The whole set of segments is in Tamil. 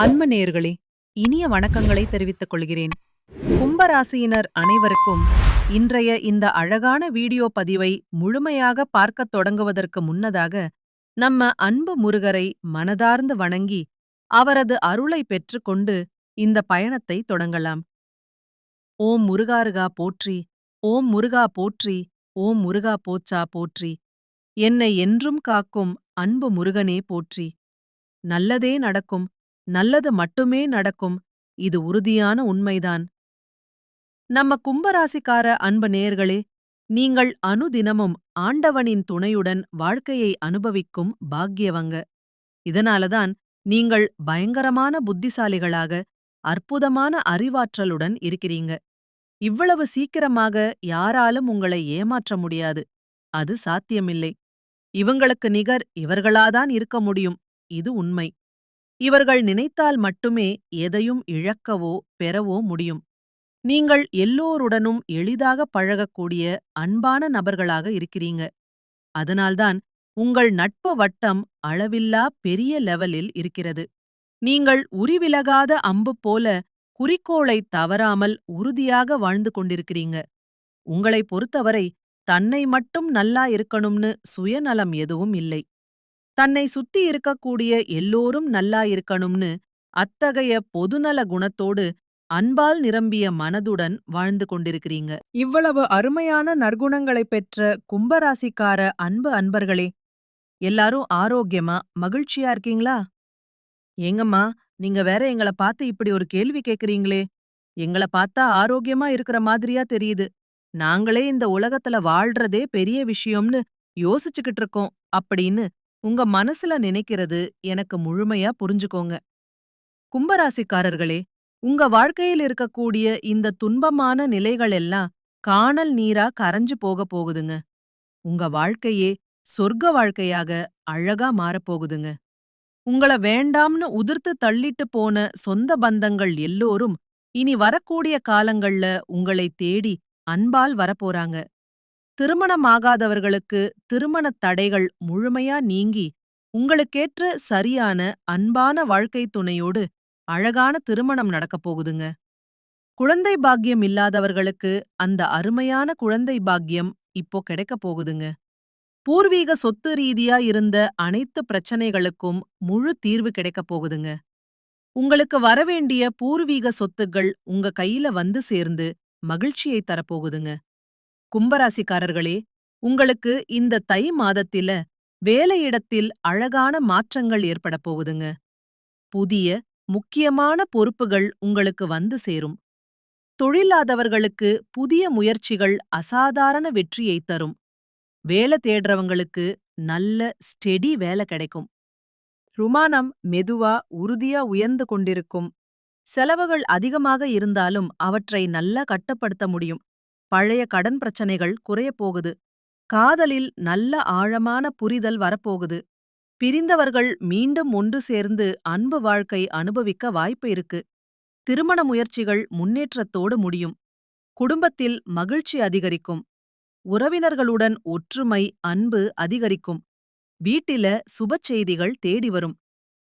அன்பு நேயர்களே, இனிய வணக்கங்களை தெரிவித்துக் கொள்கிறேன். கும்பராசியினர் அனைவருக்கும் இன்றைய இந்த அழகான வீடியோ பதிவை முழுமையாக பார்க்கத் தொடங்குவதற்கு முன்னதாக நம்ம அன்பு முருகரை மனதார்ந்து வணங்கி அவரது அருளை பெற்றுக்கொண்டு இந்த பயணத்தை தொடங்கலாம். ஓம் முருகாருகா போற்றி, ஓம் முருகா போற்றி, ஓம் முருகா போச்சா போற்றி, என்னை என்றும் காக்கும் அன்பு முருகனே போற்றி. நல்லதே நடக்கும், நல்லது மட்டுமே நடக்கும், இது உறுதியான உண்மைதான். நம்ம கும்பராசிக்கார அன்பு நேயர்களே, நீங்கள் அனுதினமும் ஆண்டவனின் துணையுடன் வாழ்க்கையை அனுபவிக்கும் பாக்கியவங்க. இதனாலதான் நீங்கள் பயங்கரமான புத்திசாலிகளாக, அற்புதமான அறிவாற்றலுடன் இருக்கிறீங்க. இவ்வளவு சீக்கிரமாக யாராலும் உங்களை ஏமாற்ற முடியாது. அது சாத்தியமில்லை. இவங்களுக்கு நிகர் இவர்களாதான் இருக்க முடியும். இது உண்மை. இவர்கள் நினைத்தால் மட்டுமே எதையும் இழக்கவோ பெறவோ முடியும். நீங்கள் எல்லோருடனும் எளிதாக பழகக்கூடிய அன்பான நபர்களாக இருக்கிறீங்க. அதனால்தான் உங்கள் நட்பு வட்டம் அளவில்லா பெரிய லெவலில் இருக்கிறது. நீங்கள் உரிவிலகாத அம்பு போல குறிக்கோளைத் தவறாமல் உறுதியாக வாழ்ந்து கொண்டிருக்கிறீங்க. உங்களைப் பொறுத்தவரை தன்னை மட்டும் நல்லா இருக்கணும்னு சுயநலம் எதுவும் இல்லை. தன்னை சுத்தி இருக்கக்கூடிய எல்லோரும் நல்லா இருக்கணும்னு அத்தகைய பொதுநல குணத்தோடு அன்பால் நிரம்பிய மனதுடன் வாழ்ந்து கொண்டிருக்கிறீங்க. இவ்வளவு அருமையான நற்குணங்களைப் பெற்ற கும்பராசிக்கார அன்பு அன்பர்களே, எல்லாரும் ஆரோக்கியமா மகிழ்ச்சியா இருக்கீங்களா? ஏங்கம்மா, நீங்க வேற எங்கள பார்த்து இப்படி ஒரு கேள்வி கேக்குறீங்களே? எங்கள பார்த்தா ஆரோக்கியமா இருக்கிற மாதிரியா தெரியுது. நாங்களே இந்த உலகத்துல வாழ்றதே பெரிய விஷயம்னு யோசிச்சுக்கிட்டு இருக்கோம் அப்படின்னு உங்க மனசுல நினைக்கிறது எனக்கு முழுமையா புரிஞ்சுக்கோங்க. கும்பராசிக்காரர்களே, உங்க வாழ்க்கையில் இருக்கக்கூடிய இந்த துன்பமான நிலைகள் எல்லாம் காணல் நீரா கரைஞ்சு போகுதுங்க. உங்க வாழ்க்கையே சொர்க்க வாழ்க்கையாக அழகா மாறப்போகுதுங்க. உங்கள வேண்டாம்னு உதிர்த்து தள்ளிட்டு போன சொந்த பந்தங்கள் எல்லோரும் இனி வரக்கூடிய காலங்கள்ல உங்களை தேடி அன்பால் வரப்போறாங்க. திருமணமாகாதவர்களுக்கு திருமணத் தடைகள் முழுமையா நீங்கி உங்களுக்கேற்ற சரியான அன்பான வாழ்க்கை துணையோடு அழகான திருமணம் நடக்கப் போகுதுங்க. குழந்தை பாக்கியம் இல்லாதவர்களுக்கு அந்த அருமையான குழந்தை பாக்கியம் இப்போ கிடைக்கப் போகுதுங்க. பூர்வீக சொத்து ரீதியா இருந்த அனைத்து பிரச்சனைகளுக்கும் முழு தீர்வு கிடைக்கப் போகுதுங்க. உங்களுக்கு வரவேண்டிய பூர்வீக சொத்துக்கள் உங்க கையில வந்து சேர்ந்து மகிழ்ச்சியை தரப்போகுதுங்க. கும்பராசிக்காரர்களே, உங்களுக்கு இந்த தை மாதத்தில வேலையிடத்தில் அழகான மாற்றங்கள் ஏற்படப் போகுதுங்க. புதிய முக்கியமான பொறுப்புகள் உங்களுக்கு வந்து சேரும். தொழிலாதவர்களுக்கு புதிய முயற்சிகள் அசாதாரண வெற்றியைத் தரும். வேலை தேடுறவங்களுக்கு நல்ல ஸ்டெடி வேலை கிடைக்கும். ருமானம் மெதுவா உறுதியா உயர்ந்து கொண்டிருக்கும். செலவுகள் அதிகமாக இருந்தாலும் அவற்றை நல்லா கட்டுப்படுத்த முடியும். பழைய கடன் பிரச்சனைகள் குறையப் போகுது. காதலில் நல்ல ஆழமான புரிதல் வரப்போகுது. பிரிந்தவர்கள் மீண்டும் ஒன்று சேர்ந்து அன்பு வாழ்க்கை அனுபவிக்க வாய்ப்பு இருக்கு. திருமண முயற்சிகள் முன்னேற்றத்தோடு முடியும். குடும்பத்தில் மகிழ்ச்சி அதிகரிக்கும். உறவினர்களுடன் ஒற்றுமை அன்பு அதிகரிக்கும். வீட்டில சுப செய்திகள் தேடி வரும்.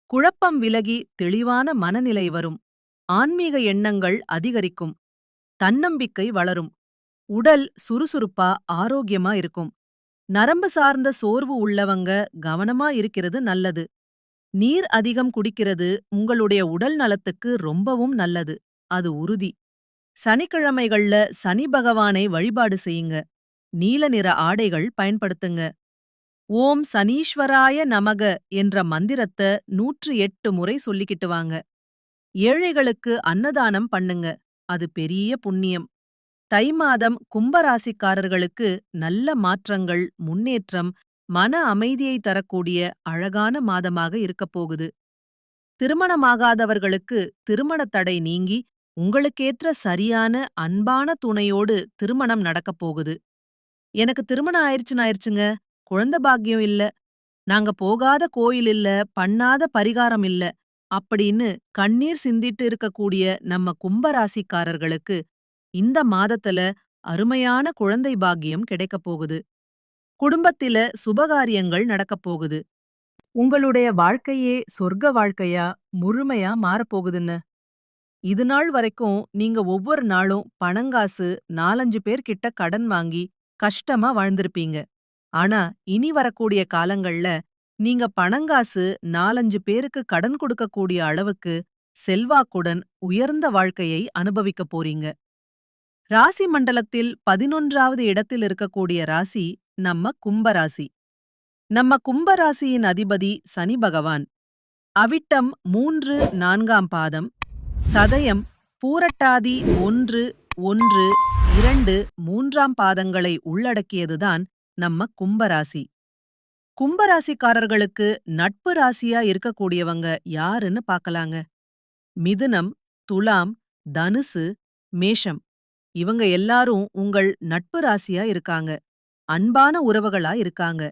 குழப்பம் விலகி தெளிவான மனநிலை வரும். ஆன்மீக எண்ணங்கள் அதிகரிக்கும். தன்னம்பிக்கை வளரும். உடல் சுறுசுறுப்பா ஆரோக்கியமா இருக்கும். நரம்பு சார்ந்த சோர்வு உள்ளவங்க கவனமா இருக்கிறது நல்லது. நீர் அதிகம் குடிக்கிறது உங்களுடைய உடல் நலத்துக்கு ரொம்பவும் நல்லது. அது உறுதி. சனிக்கிழமைகள்ல சனி பகவானை வழிபாடு செய்யுங்க. நீல நிற ஆடைகள் பயன்படுத்துங்க. ஓம் சனீஸ்வராய நமக என்ற மந்திரத்த 108 முறை சொல்லிக்கிட்டு வாங்க. ஏழைகளுக்கு அன்னதானம் பண்ணுங்க. அது பெரிய புண்ணியம். தை மாதம் கும்பராசிக்காரர்களுக்கு நல்ல மாற்றங்கள், முன்னேற்றம், மன அமைதியை தரக்கூடிய அழகான மாதமாக இருக்கப் போகுது. திருமணமாகாதவர்களுக்கு திருமணத் தடை நீங்கி உங்களுக்கேற்ற சரியான அன்பான துணையோடு திருமணம் நடக்கப் போகுது. எனக்கு திருமணம் ஆயிருச்சுங்க, குழந்தை பாக்கியம் இல்ல, நாங்க போகாத கோயில் இல்ல, பண்ணாத பரிகாரம் இல்ல அப்படின்னு கண்ணீர் சிந்திட்டு இருக்கக்கூடிய நம்ம கும்பராசிக்காரர்களுக்கு இந்த மாதத்துல அருமையான குழந்தை பாக்கியம் கிடைக்கப் போகுது. குடும்பத்தில சுபகாரியங்கள் நடக்கப் போகுது. உங்களுடைய வாழ்க்கையே சொர்க்க வாழ்க்கையா, முழுமையா மாறப்போகுதுன்னு. இதுநாள் வரைக்கும் நீங்க ஒவ்வொரு நாளும் பணங்காசு 4, 5 பேர்கிட்ட கடன் வாங்கி கஷ்டமா வாழ்ந்திருப்பீங்க. ஆனா, இனி வரக்கூடிய காலங்கள்ல நீங்க பணங்காசு 4, 5 பேருக்கு கடன் கொடுக்கக்கூடிய அளவுக்கு செல்வாக்குடன் உயர்ந்த வாழ்க்கையை அனுபவிக்கப் போறீங்க. ராசி மண்டலத்தில் 11வது இடத்தில் இருக்கக்கூடிய ராசி நம்ம கும்பராசி. நம்ம கும்பராசியின் அதிபதி சனி பகவான். அவிட்டம் 3, 4ஆம் பாதம், சதயம், பூரட்டாதி 1, 1, 2, 3ஆம் பாதங்களை உள்ளடக்கியதுதான் நம்ம கும்பராசி. கும்பராசிக்காரர்களுக்கு நட்பு ராசியா இருக்கக்கூடியவங்க யாருன்னு பார்க்கலாங்க. மிதுனம், துலாம், தனுசு, மேஷம். இவங்க எல்லாரும் உங்கள் நட்பு ராசியா இருக்காங்க. அன்பான உறவுகளா இருக்காங்க.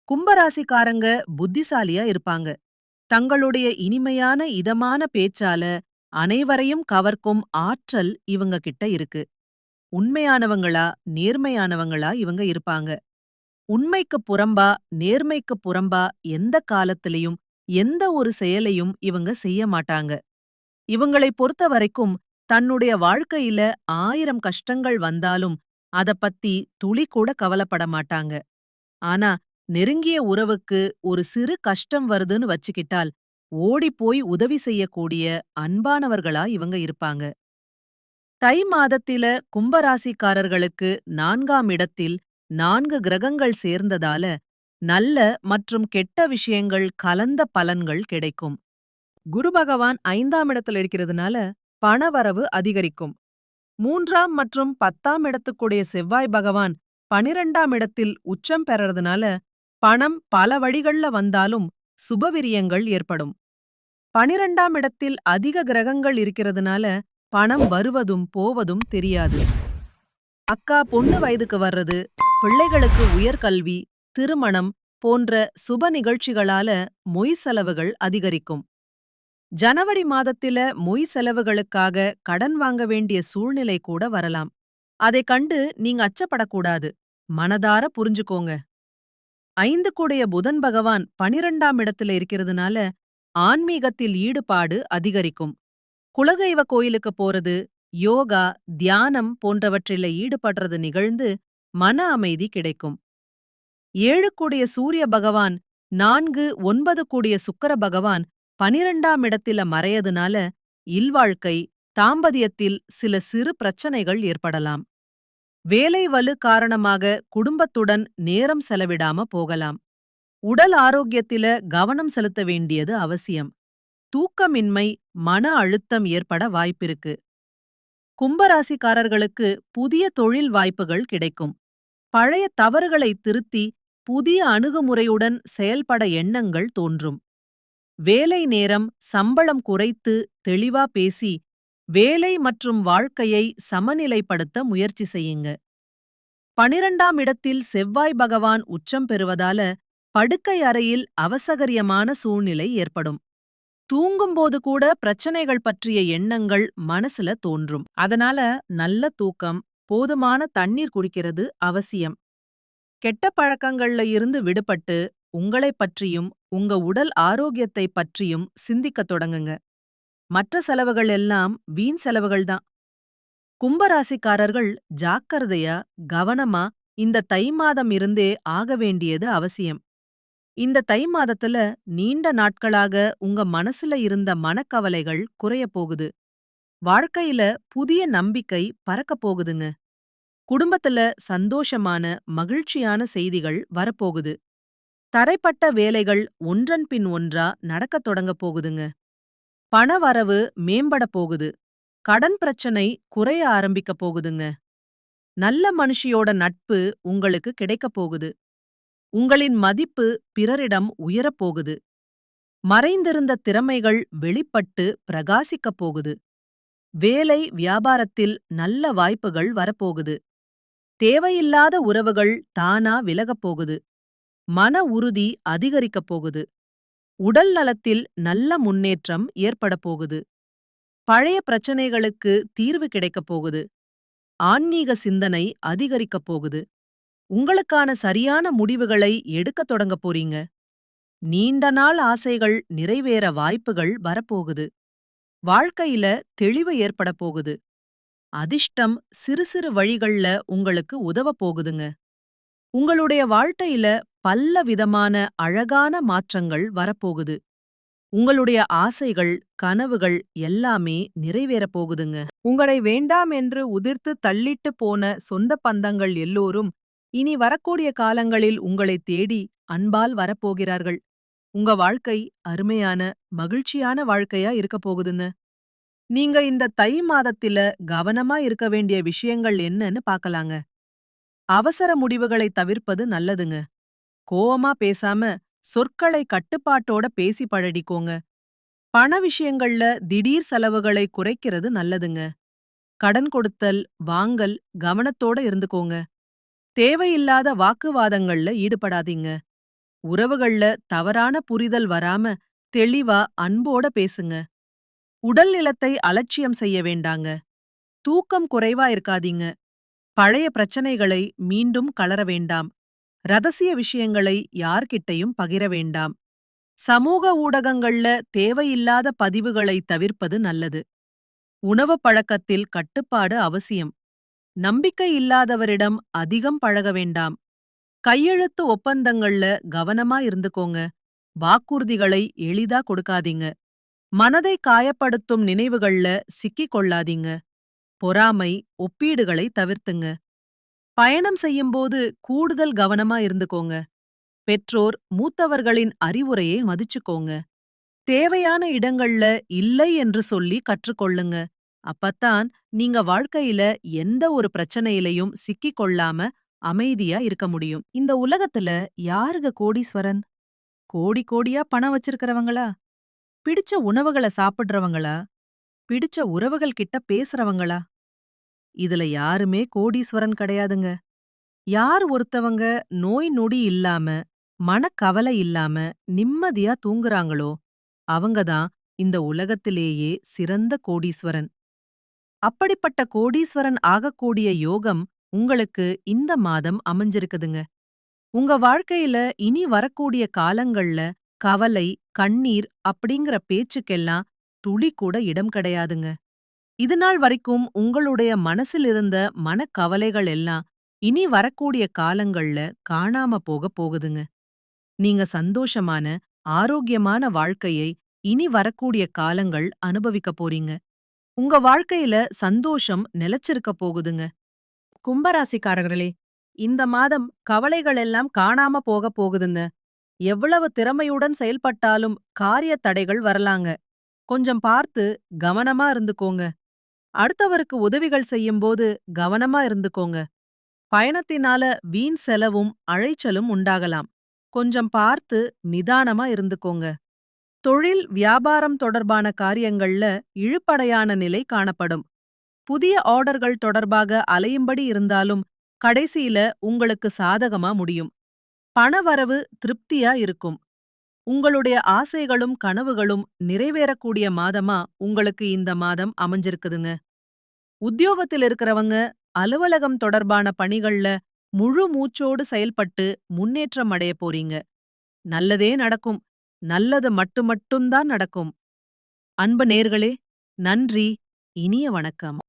கும்பராசிக்காரங்க புத்திசாலியா இருப்பாங்க. தங்களுடைய இனிமையான இதமான பேச்சால அனைவரையும் கவர்க்கும் ஆற்றல் இவங்க கிட்ட இருக்கு. உண்மையானவங்களா, நேர்மையானவங்களா இவங்க இருப்பாங்க. உண்மைக்கு புறம்பா, நேர்மைக்கு புறம்பா எந்த காலத்திலையும் எந்த ஒரு செயலையும் இவங்க செய்ய மாட்டாங்க. இவங்களை பொறுத்த வரைக்கும் தன்னுடைய வாழ்க்கையில 1000 கஷ்டங்கள் வந்தாலும் அதப் பத்தி துளி கூட கவலைப்பட மாட்டாங்க. ஆனா, நெருங்கிய உறவுக்கு ஒரு சிறு கஷ்டம் வருதுன்னு வச்சுக்கிட்டால், ஓடிப்போய் உதவி செய்யக்கூடிய அன்பானவர்களா இவங்க இருப்பாங்க. தை மாதத்தில கும்பராசிக்காரர்களுக்கு 4ஆம் இடத்தில் 4 கிரகங்கள் சேர்ந்ததால, நல்ல மற்றும் கெட்ட விஷயங்கள் கலந்த பலன்கள் கிடைக்கும். குரு பகவான் 5ஆம் இடத்துல இருக்கிறதுனால, பணவரவு அதிகரிக்கும். 3ஆம் மற்றும் 10ஆம் இடத்துக்குடைய செவ்வாய் பகவான் 12ஆம் இடத்தில் உச்சம் பெறறதுனால, பணம் பல வழிகள்ல வந்தாலும் சுபவிரியங்கள் ஏற்படும். 12ஆம் இடத்தில் அதிக கிரகங்கள் இருக்கிறதுனால, பணம் வருவதும் போவதும் தெரியாது. அக்கா பொண்ணு வயதுக்கு வர்றது, பிள்ளைகளுக்கு உயர்கல்வி, திருமணம் போன்ற சுப நிகழ்ச்சிகளால மொய் செலவுகள் அதிகரிக்கும். ஜனவரி மாதத்தில மொய் செலவுகளுக்காக கடன் வாங்க வேண்டிய சூழ்நிலை கூட வரலாம். அதைக் கண்டு நீங்க அச்சப்படக்கூடாது. மனதார புரிஞ்சுக்கோங்க. 5 கூடைய புதன் பகவான் 12ஆம் இடத்துல இருக்கிறதுனால, ஆன்மீகத்தில் ஈடுபாடு அதிகரிக்கும். குலதெய்வ கோயிலுக்கு போறது, யோகா, தியானம் போன்றவற்றில ஈடுபடுறது நிகழ்ந்து மன அமைதி கிடைக்கும். 7 கூடிய சூரிய பகவான், 4, 9 கூடிய சுக்கிர பகவான் 12ஆம் இடத்தில மறையதுனால, இல்வாழ்க்கை, தாம்பதியத்தில் சில சிறு பிரச்சனைகள் ஏற்படலாம். வேலை வலு காரணமாக குடும்பத்துடன் நேரம் செலவிடாம போகலாம். உடல் ஆரோக்கியத்தில கவனம் செலுத்த வேண்டியது அவசியம். தூக்கமின்மை, மன அழுத்தம் ஏற்பட வாய்ப்பிருக்கு. கும்பராசிக்காரர்களுக்கு புதிய தொழில் வாய்ப்புகள் கிடைக்கும். பழைய தவறுகளை திருத்தி புதிய அணுகுமுறையுடன் செயல்பட எண்ணங்கள் தோன்றும். வேலை நேரம், சம்பளம் குறைத்து தெளிவா பேசி வேலை மற்றும் வாழ்க்கையை சமநிலைப்படுத்த முயற்சி செய்யுங்க. 12ஆம் இடத்தில் செவ்வாய் பகவான் உச்சம் பெறுவதால படுக்கை அறையில் அவசகரியமான சூழ்நிலை ஏற்படும். தூங்கும்போது கூட பிரச்சனைகள் பற்றிய எண்ணங்கள் மனசுல தோன்றும். அதனால நல்ல தூக்கம், போதுமான தண்ணீர் குடிக்கிறது அவசியம். கெட்ட பழக்கங்கள்ல இருந்து விடுபட்டு உங்களைப் பற்றியும் உங்க உடல் ஆரோக்கியத்தை பற்றியும் சிந்திக்கத் தொடங்குங்க. மற்ற செலவுகள் எல்லாம் வீண் செலவுகள்தான். கும்பராசிக்காரர்கள் ஜாக்கிரதையா, கவனமா இந்த தை மாதம் இருந்தே ஆக வேண்டியது அவசியம். இந்த தை மாதத்துல நீண்ட நாட்களாக உங்க மனசுல இருந்த மனக்கவலைகள் குறையப் போகுது. வாழ்க்கையில புதிய நம்பிக்கை பறக்கப் போகுதுங்க. குடும்பத்துல சந்தோஷமான, மகிழ்ச்சியான செய்திகள் வரப்போகுது. தரைப்பட்ட வேலைகள் ஒன்றன் பின் ஒன்றா நடக்கத் தொடங்கப் போகுதுங்க. பணவரவு மேம்படப் போகுது. கடன் பிரச்சனை குறைய ஆரம்பிக்கப் போகுதுங்க. நல்ல மனுஷியோட நட்பு உங்களுக்கு கிடைக்கப் போகுது. உங்களின் மதிப்பு பிறரிடம் உயரப் போகுது. மறைந்திருந்த திறமைகள் வெளிப்பட்டு பிரகாசிக்கப் போகுது. வேலை, வியாபாரத்தில் நல்ல வாய்ப்புகள் வரப்போகுது. தேவையில்லாத உறவுகள் தானா விலகப் போகுது. மன உறுதி அதிகரிக்கப் போகுது. உடல் நலத்தில் நல்ல முன்னேற்றம் ஏற்படப் போகுது. பழைய பிரச்சனைகளுக்கு தீர்வு கிடைக்கப் போகுது. ஆன்மீக சிந்தனை அதிகரிக்கப் போகுது. உங்களுக்கான சரியான முடிவுகளை எடுக்கத் தொடங்கப் போறீங்க. நீண்ட நாள் ஆசைகள் நிறைவேற வாய்ப்புகள் வரப்போகுது. வாழ்க்கையில தெளிவு ஏற்பட போகுது. அதிர்ஷ்டம் சிறு சிறு வழிகள்ல உங்களுக்கு உதவப் போகுதுங்க. உங்களுடைய வாழ்க்கையில பல விதமான அழகான மாற்றங்கள் வரப்போகுது. உங்களுடைய ஆசைகள், கனவுகள் எல்லாமே நிறைவேறப் போகுதுங்க. உங்களை வேண்டாம் என்று உதிர்த்து தள்ளிட்டு போன சொந்த பந்தங்கள் எல்லோரும் இனி வரக்கூடிய காலங்களில் உங்களைத் தேடி அன்பால் வரப்போகிறார்கள். உங்க வாழ்க்கை அருமையான, மகிழ்ச்சியான வாழ்க்கையா இருக்கப் போகுதுங்க. நீங்க இந்த தை மாதத்தில கவனமா இருக்க வேண்டிய விஷயங்கள் என்னன்னு பார்க்கலாங்க. அவசர முடிவுகளை தவிர்ப்பது நல்லதுங்க. கோவமா பேசாம சொற்களை கட்டுப்பாட்டோட பேசி பழகிக்கோங்க. பண விஷயங்கள்ல திடீர் செலவுகளை குறைக்கிறது நல்லதுங்க. கடன் கொடுத்தல், வாங்கல் கவனத்தோட இருந்துக்கோங்க. தேவையில்லாத வாக்குவாதங்கள்ல ஈடுபடாதீங்க. உறவுகள்ல தவறான புரிதல் வராம தெளிவா அன்போட பேசுங்க. உடல் நலத்தை அலட்சியம் செய்ய வேண்டாங்க. தூக்கம் குறைவா இருக்காதீங்க. பழைய பிரச்சனைகளை மீண்டும் கலர வேண்டாம். ரகசிய விஷயங்களை யார்கிட்டயும் பகிர வேண்டாம். சமூக ஊடகங்கள்ல தேவையில்லாத பதிவுகளை தவிர்ப்பது நல்லது. உணவு பழக்கத்தில் கட்டுப்பாடு அவசியம். நம்பிக்கை இல்லாதவரிடம் அதிகம் பழக வேண்டாம். கையெழுத்து ஒப்பந்தங்கள்ல கவனமா இருந்துக்கோங்க. வாக்குறுதிகளை எளிதா கொடுக்காதீங்க. மனதை காயப்படுத்தும் நினைவுகள்ல சிக்கிக் கொள்ளாதீங்க. பொறாமை, ஒப்பீடுகளை தவிர்த்துங்க. பயணம் செய்யும்போது கூடுதல் கவனமா இருந்துக்கோங்க. பெற்றோர், மூத்தவர்களின் அறிவுரையை மதிச்சுக்கோங்க. தேவையான இடங்கள்ல இல்லை என்று சொல்லி கற்றுக்கொள்ளுங்க. அப்பத்தான் நீங்க வாழ்க்கையில எந்த ஒரு பிரச்சனையிலையும் சிக்கிக் கொள்ளாம அமைதியா இருக்க முடியும். இந்த உலகத்துல யாருங்க கோடீஸ்வரன்? கோடி கோடியா பணம் வச்சிருக்கிறவங்களா? பிடிச்ச உணவுகள சாப்பிடுறவங்களா? பிடிச்ச உறவுகள் கிட்ட பேசுறவங்களா? இதுல யாருமே கோடீஸ்வரன் கிடையாதுங்க. யார் ஒருத்தவங்க நோய் நொடி இல்லாம, மனக்கவலை இல்லாம, நிம்மதியா தூங்குறாங்களோ, அவங்கதான் இந்த உலகத்திலேயே சிறந்த கோடீஸ்வரன். அப்படிப்பட்ட கோடீஸ்வரன் ஆகக்கூடிய யோகம் உங்களுக்கு இந்த மாதம் அமைஞ்சிருக்குதுங்க. உங்க வாழ்க்கையில இனி வரக்கூடிய காலங்கள்ல கவலை, கண்ணீர் அப்படிங்கிற பேச்சுக்கெல்லாம் துளி கூட இடம் கிடையாதுங்க. இதுநாள் வரைக்கும் உங்களுடைய மனசில் இருந்த மனக்கவலைகள் எல்லாம் இனி வரக்கூடிய காலங்கள்ல காணாம போக போகுதுங்க. நீங்க சந்தோஷமான, ஆரோக்கியமான வாழ்க்கையை இனி வரக்கூடிய காலங்கள் அனுபவிக்க போறீங்க. உங்க வாழ்க்கையில சந்தோஷம் நிலைச்சிருக்க போகுதுங்க. கும்பராசிக்காரர்களே, இந்த மாதம் கவலைகள் எல்லாம் காணாம போக போகுதுங்க. எவ்வளவு திறமையுடன் செயல்பட்டாலும் காரிய தடைகள் வரலாங்க. கொஞ்சம் பார்த்து கவனமா இருந்துக்கோங்க. அடுத்தவருக்கு உதவிகள் செய்யும்போது கவனமா இருந்துக்கோங்க. பயணத்தினால வீண் செலவும் அழைச்சலும் உண்டாகலாம். கொஞ்சம் பார்த்து நிதானமா இருந்துக்கோங்க. தொழில், வியாபாரம் தொடர்பான காரியங்கள்ல இழுபடையான நிலை காணப்படும். புதிய ஆர்டர்கள் தொடர்பாக அலையும்படி இருந்தாலும் கடைசியில உங்களுக்கு சாதகமா முடியும். பணவரவு திருப்தியா இருக்கும். உங்களுடைய ஆசைகளும் கனவுகளும் நிறைவேறக்கூடிய மாதமா உங்களுக்கு இந்த மாதம் அமைஞ்சிருக்குதுங்க. உத்தியோகத்தில் இருக்கிறவங்க அலுவலகம் தொடர்பான பணிகள்ல முழு மூச்சோடு செயல்பட்டு முன்னேற்றம் அடைய போறீங்க. நல்லதே நடக்கும். நல்லது மட்டும்தான் நடக்கும். அன்பு நேர்களே, நன்றி. இனிய வணக்கம்.